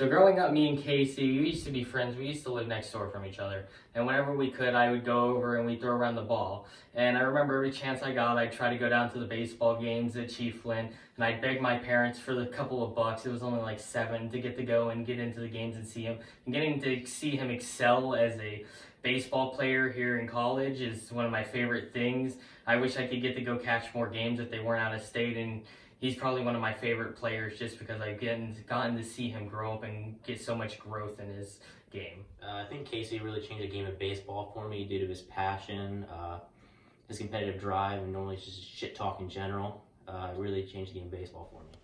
So growing up, me and Casey, we used to be friends. We used to live next door from each other. And whenever we could, I would go over and we'd throw around the ball. And I remember every chance I got, I'd try to go down to the baseball games at Chiefland, and I'd beg my parents for the couple of bucks. It was only like $7 to get to go and get into the games and see him. And getting to see him excel as a baseball player here in college is one of my favorite things. I wish I could get to go catch more games if they weren't out of state, and he's probably one of my favorite players just because I've gotten to see him grow up and get so much growth in his game. I think Casey really changed the game of baseball for me due to his passion, his competitive drive, and normally just shit talk in general. Really changed the game of baseball for me.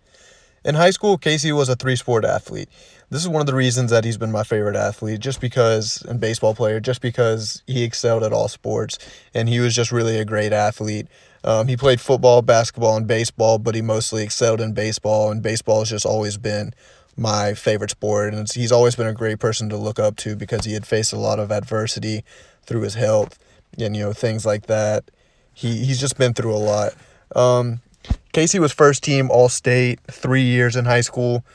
In high school, Casey was a three-sport athlete. This is one of the reasons that he's been my favorite athlete, and baseball player, just because he excelled at all sports, and he was just really a great athlete. He played football, basketball, and baseball, but he mostly excelled in baseball, and baseball has just always been my favorite sport. And he's always been a great person to look up to because he had faced a lot of adversity through his health and, things like that. He's just been through a lot. Casey was first team All-State 3 years in high school,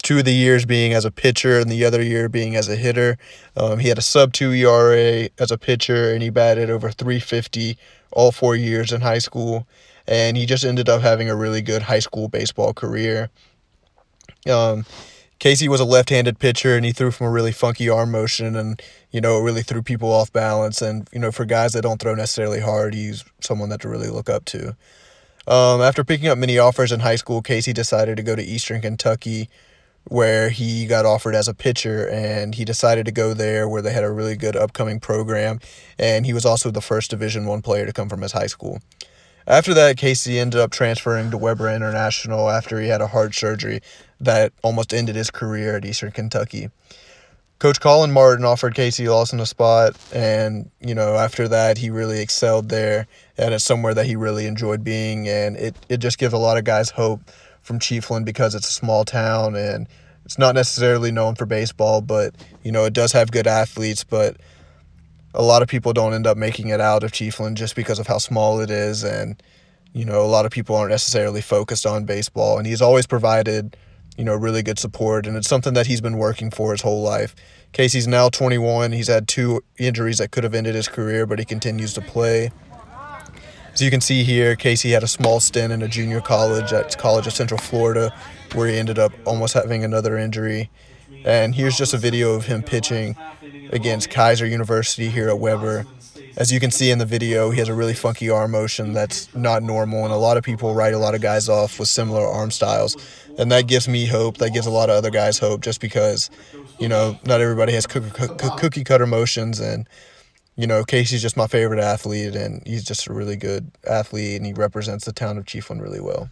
2 of the years being as a pitcher and the other year being as a hitter. He had a sub-2 ERA as a pitcher, and he batted over .350 all 4 years in high school. And he just ended up having a really good high school baseball career. Casey was a left-handed pitcher, and he threw from a really funky arm motion, and, it really threw people off balance. And, for guys that don't throw necessarily hard, he's someone that to really look up to. After picking up many offers in high school, Casey decided to go to Eastern Kentucky, where he got offered as a pitcher, and he decided to go there where they had a really good upcoming program, and he was also the first Division I player to come from his high school. After that, Casey ended up transferring to Weber International after he had a heart surgery that almost ended his career at Eastern Kentucky. Coach Colin Martin offered Casey Lawson a spot, and, after that, he really excelled there, and it's somewhere that he really enjoyed being, and it just gives a lot of guys hope from Chiefland because it's a small town, and it's not necessarily known for baseball, but, it does have good athletes, but a lot of people don't end up making it out of Chiefland just because of how small it is, and, a lot of people aren't necessarily focused on baseball, and he's always provided really good support, and it's something that he's been working for his whole life. Casey's now 21. He's had 2 injuries that could have ended his career, but he continues to play. As you can see here, Casey had a small stint in a junior college at College of Central Florida, where he ended up almost having another injury. And here's just a video of him pitching against Kaiser University here at Weber. As you can see in the video, he has a really funky arm motion that's not normal, and a lot of people write a lot of guys off with similar arm styles. And that gives me hope. That gives a lot of other guys hope just because, not everybody has cookie-cutter motions. And, Casey's just my favorite athlete, and he's just a really good athlete, and he represents the town of Chiefland really well.